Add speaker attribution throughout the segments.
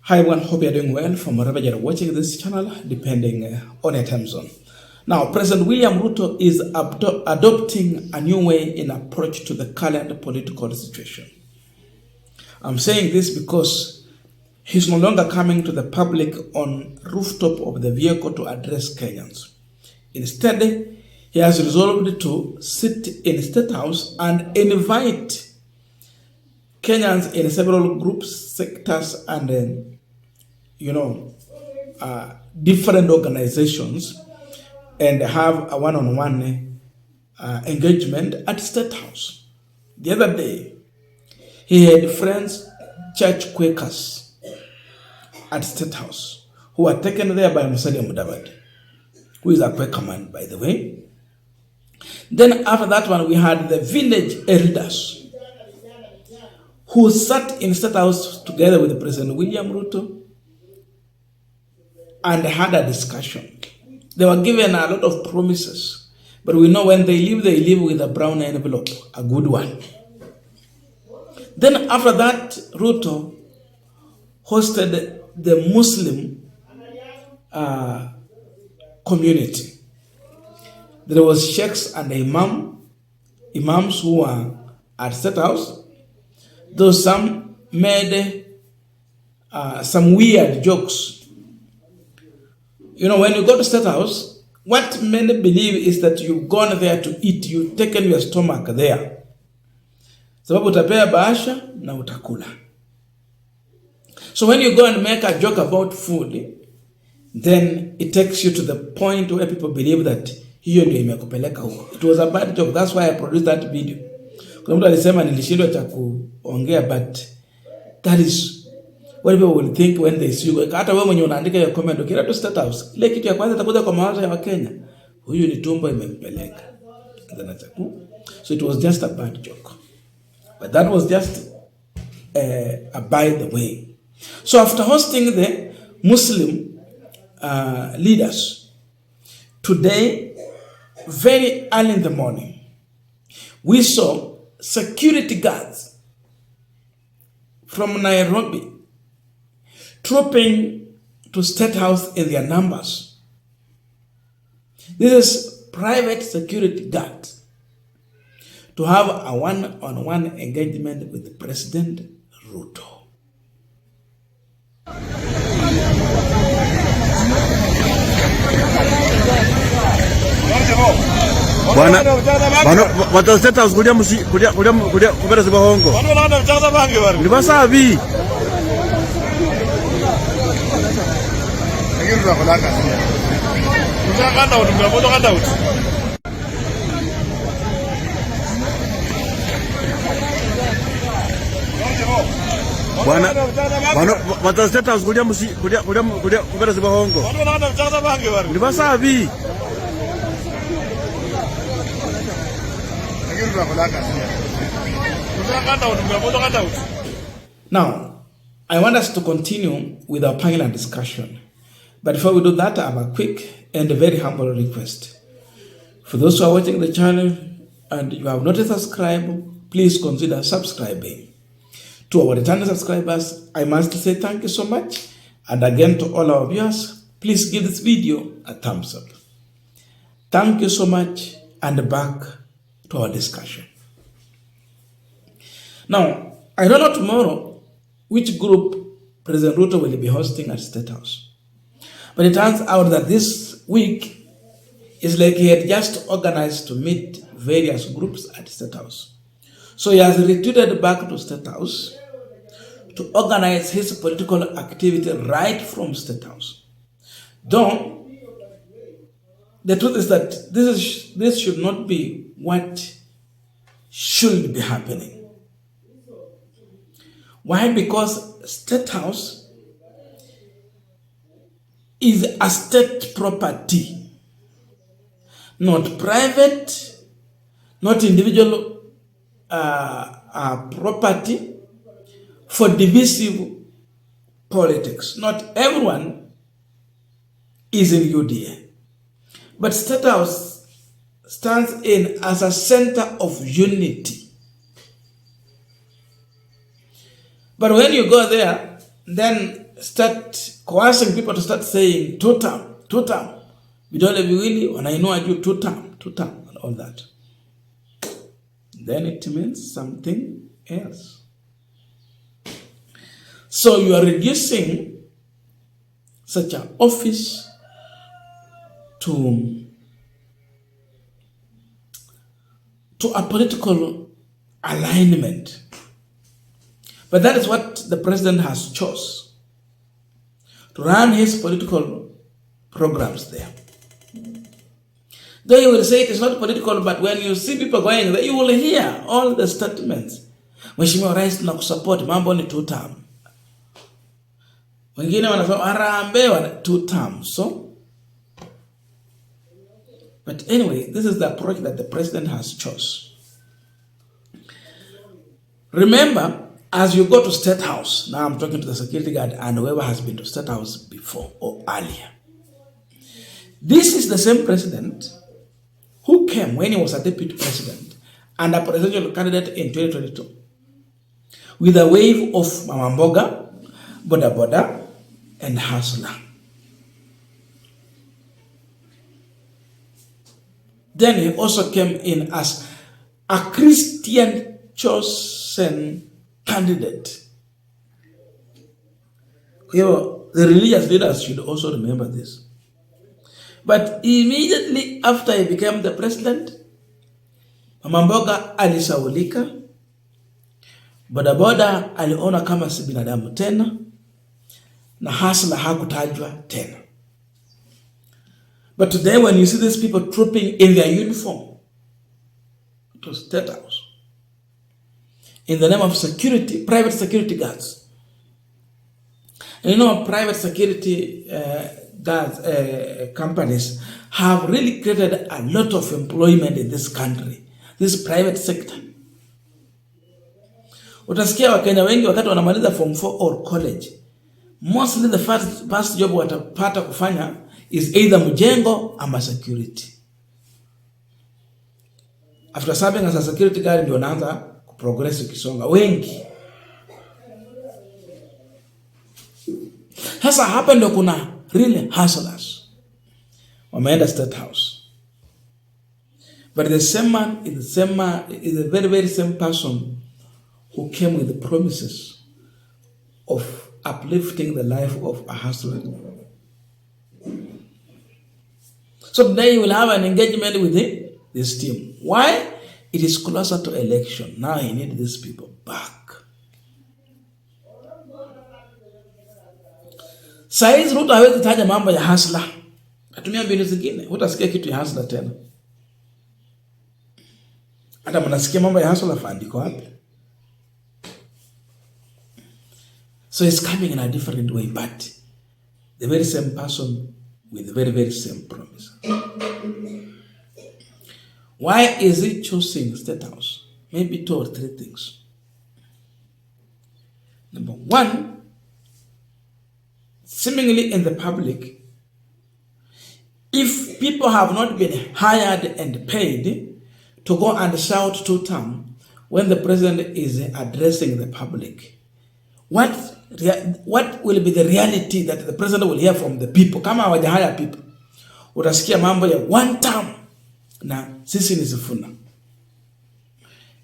Speaker 1: Hi everyone, hope you're doing well from wherever you're watching this channel, depending on your time zone. Now, President William Ruto is adopting a new way in approach to the current political situation. I'm saying this because he's no longer coming to the public on rooftop of the vehicle to address Kenyans. Instead, he has resolved to sit in State House and invite Kenyans in several groups, sectors, and different organizations, and have a one-on-one engagement at State House. The other day, he had friends, church Quakers at State House, who were taken there by Musalia Mudavadi, who is a Quaker man, by the way. Then after that one, we had the village elders who sat in State House together with President William Ruto and had a discussion. They were given a lot of promises, but we know when they leave with a brown envelope, a good one. Then after that, Ruto hosted the Muslim community. There was sheikhs and imams who were at State House. Though some made some weird jokes. When you go to State House, what many believe is that you've gone there to eat. You've taken your stomach there. Sababu utapea bahasha na utakula. So when you go and make a joke about food, then it takes you to the point where people believe that hiyo ndio imekupeleka huko. It was a bad joke. That's why I produced that video. Kuna mtu alisema nilishindwa cha kuongea, but that is what people will think when they see you. Hata wewe mwenye unaandika hiyo comment ukira to State House, ile kitu ya kwanza itakuja kwa mawazo ya Wakenya, huyu ni tumbo imempeleka. So it was just a bad joke. But that was just a by the way. So after hosting the Muslim leaders, today, very early in the morning, we saw security guards from Nairobi trooping to State House in their numbers. This is private security guards to have a one-on-one engagement with President Ruto.
Speaker 2: Bwana watu State House kulia kubera zibahongo. Bwana wana mchanga bange bari. Ndi basabi. Ngiruza kulaka. Mchanga ndo mnaboto kanda uti. Bwana watu State House kulia kubera zibahongo. Bwana wana mchanga bange bari. Ndi basabi.
Speaker 1: Now, I want us to continue with our panel and discussion. But before we do that, I have a quick and a very humble request. For those who are watching the channel and you have not subscribed, please consider subscribing. To our returning subscribers, I must say thank you so much. And again, to all our viewers, please give this video a thumbs up. Thank you so much, and back to our discussion. Now, I don't know tomorrow which group President Ruto will be hosting at State House. But it turns out that this week is like he had just organized to meet various groups at State House. So he has retreated back to State House to organize his political activity right from State House. Though, the truth is that this should not be what should be happening. Why? Because State House is a state property, not private, not individual property for divisive politics. Not everyone is in UDA. But State House stands in as a center of unity. But when you go there, then start coercing people to start saying two term. Vidole viwili wanainua juu two term and all that. Then it means something else. So you are reducing such an office to a political alignment. But that is what the president has chose, to run his political programs there. Though you will say it is not political, but when you see people going there, you will hear all the statements. Mheshimiwa Rais na kusupport, mambo ni two term. Wengine wanasema Harambee two term. So, but anyway, this is the approach that the president has chose. Remember, as you go to State House, now I'm talking to the security guard and whoever has been to State House before or earlier. This is the same president who came when he was a deputy president and a presidential candidate in 2022 with a wave of Mama Mboga, Boda Boda, and Hustler. Then he also came in as a Christian chosen candidate. The religious leaders should also remember this. But immediately after he became the president, Mama Mboga alisaulika, Boda Boda aliona kama si binadamu tena, na Hustler hakutajwa tena. But today when you see these people trooping in their uniform to State House, in the name of security, private security guards. And you know, private security guards, companies have really created a lot of employment in this country, this private sector. Utasikia Wakenya wengi wakati wanamaliza form 4 or college, mostly the first job watapata kufanya is either mjengo ama security. After serving as a security guard ndio wanaanza kuprogress ukisonga wengi. Sasa hapa ndio kuna really hustlers wameenda State House. But the same man is the very, very same person who came with the promises of uplifting the life of a hustler. So today you will have an engagement with this team. Why? It is closer to election. Now he needs these people back. Saizi Ruto hawezi taja mambo ya hustler. Atumia mbinu zingine. Utasikia kitu ya hustler tena. Hata mnasikia mambo ya hustler faandiko wapi? So it's coming in a different way, but the very same person with the very, very same promise. Why is he choosing State House? Maybe 2 or 3 things. Number 1, seemingly in the public, if people have not been hired and paid to go and shout 2 term when the president is addressing the public, what will be the reality that the president will hear from the people? Kama hawajahire people, utasikia mambo ya 1 term na sisi ni Sifuna.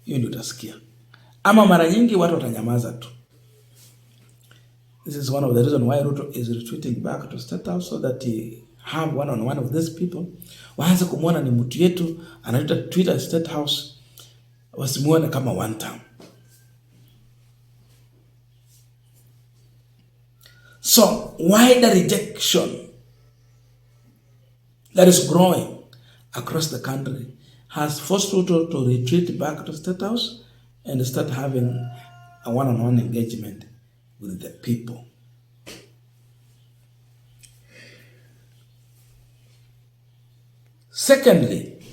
Speaker 1: Hiyo ndio utasikia. Ama mara nyingi watu watanyamaza tu. This is one of the reasons why Ruto is retreating back to State House, so that he have one-on-one with these people. Waanze kumuona ni mtu yetu, anaita Twitter State House, wasimuone kama 1 term. So, wider rejection that is growing across the country has forced Ruto to retreat back to State House and start having a one-on-one engagement with the people. Secondly,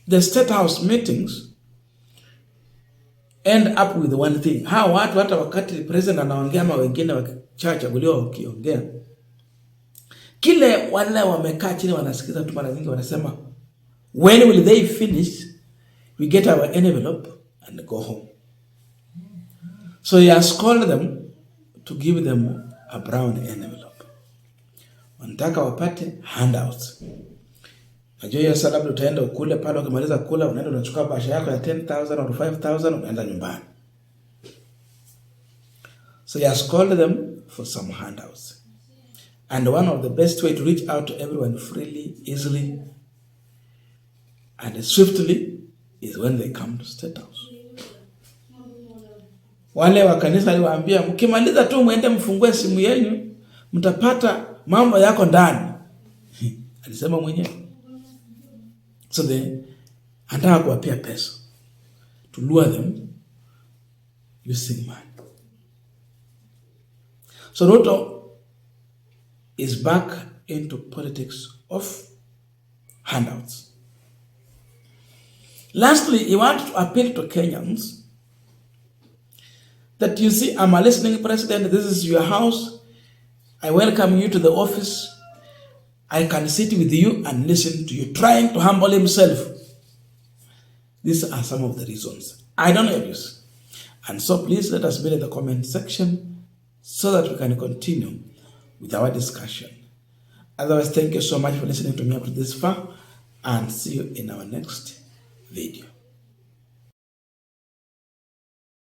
Speaker 1: the State House meetings end up with one thing. Hawa watu hata wakati president anaongea ama wengine wakichaguliwa wakiongea, kile wale wamekaa chini wanasikiza tu, mara nyingi wanasema, when will they finish? We get our envelope and go home. So he has called them to give them a brown envelope. Wanataka wapate handouts. Najua hiyo sasa labda utaenda ukule pale, ukimaliza kula unaenda unachukua bahasha yako ya 10,000 or 5,000 unaenda nyumbani. So he has called them for some handouts. And one of the best way to reach out to everyone freely, easily, and swiftly is when they come to State House. Wale wa kanisa aliwaambia, mkimaliza tu muende mfungue simu yenu, mtapata mambo yako ndani. Alisema mwenyewe. So they anataka kuwapia pesa to lure them using money. So Ruto is back into politics of handouts. Lastly, he wants to appeal to Kenyans that, you see, I'm a listening president. This is your house. I welcome you to the office. I can sit with you and listen to you, trying to humble himself. These are some of the reasons. I don't know this. And so please let us be in the comment section so that we can continue with our discussion. Otherwise, thank you so much for listening to me up to this far, and see you in our next video.